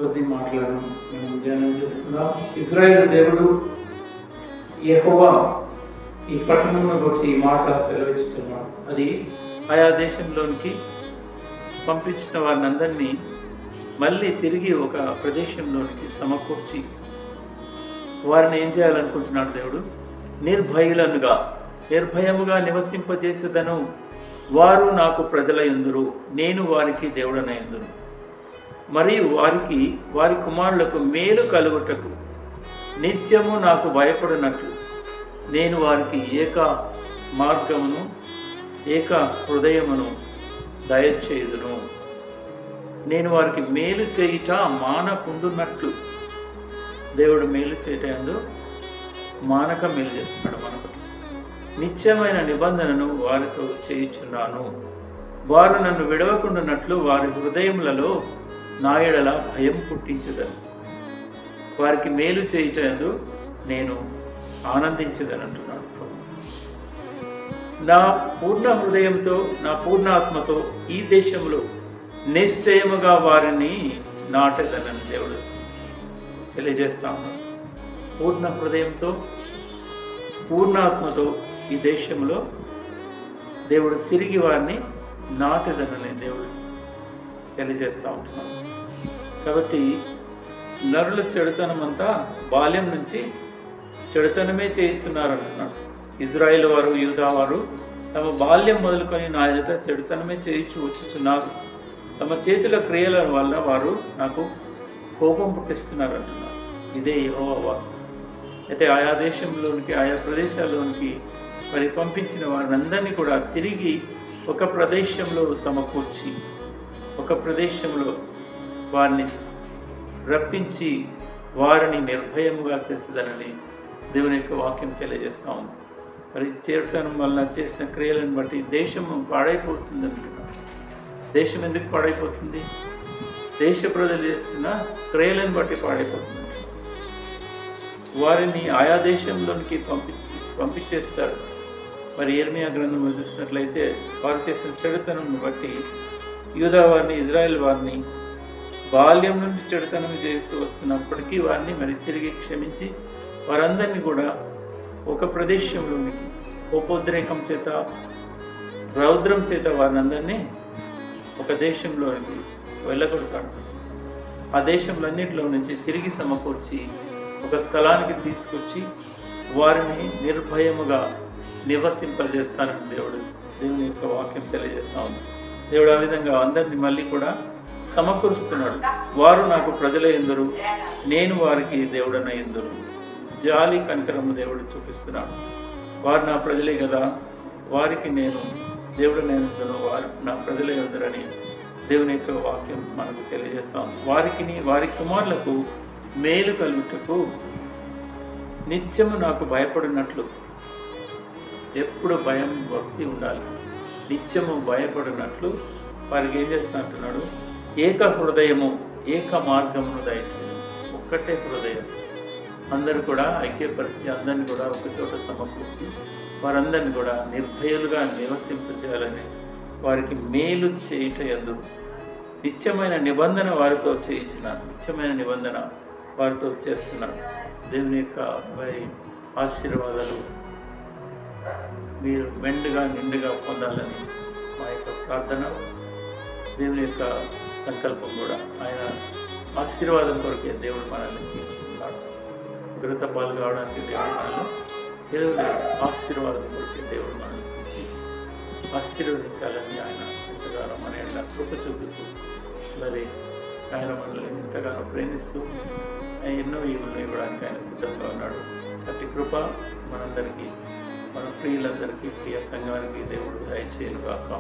కొద్ది మాటలను మేము ధ్యానం చేసుకుందాం. ఇశ్రాయేలు దేవుడు యెహోవా ఈ పట్టణంలో గురించి ఈ మాట సెలవిస్తున్నాడు. అది ఆయా దేశంలోనికి పంపించిన వారిని అందరినీ మళ్ళీ తిరిగి ఒక ప్రదేశంలోనికి సమకూర్చి వారిని ఏం చేయాలనుకుంటున్నాడు దేవుడు? నిర్భయముగా నివసింపజేసేదను. వారు నాకు ప్రజలయందురు, నేను వారికి దేవుడనయందును. మరియు వారి కుమారులకు మేలు కలుగుటకు నిత్యము నాకు భయపడినట్లు నేను వారికి ఏక మార్గమును ఏక హృదయమును దయచేయుదును. నేను వారికి మేలు చేయుట మానకుండున్నట్లు. దేవుడు మేలు చేయటందు మానక మేలు చేస్తున్నాడు మనకు. నిత్యమైన నిబంధనను వారితో చేయుచున్నాను. వారు నన్ను విడవకుండానట్లు వారి హృదయములలో నా యెడల భయం పుట్టించదను. వారికి మేలు చేయుటందు నేను ఆనందించదని అంటున్నాడు. నా పూర్ణ హృదయంతో నా పూర్ణ ఆత్మతో ఈ దేశంలో నిశ్చయముగా వారిని నాటెదనని దేవుడు తెలియజేస్తా ఉన్నాడు. పూర్ణ హృదయంతో పూర్ణ ఆత్మతో ఈ దేశంలో దేవుడు తిరిగి వారిని నాటెదనని దేవుడు తెలియజేస్తూ ఉంటున్నాడు. కాబట్టి నరుల చెడుతనం అంతా బాల్యం నుంచి చెడుతనమే చేయిస్తున్నారు అంటున్నాడు. ఇజ్రాయేల్ వారు యూదా వారు తమ బాల్యం మొదలుకొని నా ఎదుట చెడుతనమే చేయించు వచ్చుచున్నారు. తమ చేతుల క్రియల వల్ల వారు నాకు కోపం పుట్టిస్తున్నారు అంటున్నారు. ఇదే యెహోవా వాక్కు. అయితే ఆయా దేశంలోనికి ఆయా ప్రదేశాల్లోనికి మరి పంపించిన వారినందరినీ కూడా తిరిగి ఒక ప్రదేశంలో సమకూర్చి ఒక ప్రదేశంలో వారిని రప్పించి వారిని నిర్భయముగా చేసేదనని దేవుని యొక్క వాక్యం తెలియజేస్తూ ఉంది. మరి చేరటం వలన చేసిన క్రియలను బట్టి దేశము పాడైపోతుంది అంటున్నాడు. దేశం ఎందుకు పాడైపోతుంది? దేశ ప్రజలు చేస్తున్న క్రియలను బట్టి పాడైపోతుంది. వారిని ఆయా దేశంలోనికి పంపించేస్తారు. మరి యెర్మీయా గ్రంథంలో చూసినట్లయితే వారు చేసిన చెడుతనం బట్టి యూదా వారిని ఇజ్రాయెల్ వారిని బాల్యం నుండి చెడుతనం చేస్తూ వచ్చినప్పటికీ వారిని మరి తిరిగి క్షమించి వారందరినీ కూడా ఒక ప్రదేశంలోనికి ఉపద్రేకం చేత రౌద్రం చేత వారినందరినీ ఒక దేశంలోనికి వెళ్ళగొడతాడు. ఆ దేశంలన్నింటిలో నుంచి తిరిగి సమకూర్చి ఒక స్థలానికి తీసుకొచ్చి వారిని నిర్భయముగా నివసింపజేస్తానని దేవుని యొక్క వాక్యం తెలియజేస్తా ఉంది. దేవుడు ఆ విధంగా అందరినీ మళ్ళీ కూడా సమకూరుస్తున్నాడు. వారు నాకు ప్రజలయందురు, నేను వారికి దేవుడనయందురు. జాలి కనికరము దేవుడు చూపిస్తున్నాడు. వారు నా ప్రజలే కదా, వారికి నేను దేవుడనయందును, వారు నా ప్రజలయందురని దేవుని యొక్క వాక్యం మనకు తెలియజేస్తాం. వారి కుమారులకు మేలు కలుగుటకు నిత్యము నాకు భయపడినట్లు. ఎప్పుడు భయం భక్తి ఉండాలి. నిత్యము భయపడినట్లు వారికి ఏం చేస్తా అంటున్నాడు? ఏక హృదయము ఏక మార్గమును దయచేయడం. ఒక్కటే హృదయం అందరూ కూడా ఐక్యపరిచి అందరిని కూడా ఒకచోట సమకూర్చి వారందరిని కూడా నిర్భయులుగా నివసింపచేయాలని వారికి మేలు చేయుట యందు నిత్యమైన నిబంధన వారితో చేయించినారు. నిత్యమైన నిబంధన వారితో చేస్తున్నారు. దేవుని యొక్క మరి ఆశీర్వాదాలు మీరు మెండుగా నిండుగా పొందాలని మా యొక్క ప్రార్థన. దేవుని యొక్క సంకల్పం కూడా ఆయన ఆశీర్వాదం కొరకే దేవుడు మనల్ని తీర్చుకున్నాడు. ఉగ్రత పాలు కావడానికి దేవుడు దేవుని ఆశీర్వాదం కొరకే దేవుడు మనల్ని తీర్చి ఆశీర్వదించాలని ఆయన ఎంతగానో మన ఎట్లా కృప చూపుతూ మరి ఆయన మనల్ని ఎంతగానో ప్రేమిస్తూ ఎన్నో ఈవులను ఇవ్వడానికి ఆయన సిద్ధంగా ఉన్నాడు. అట్టి కృప మనందరికీ మన ప్రియులందరికీ ప్రియ సంఘానికి దేవుడు దయచేయును గాక.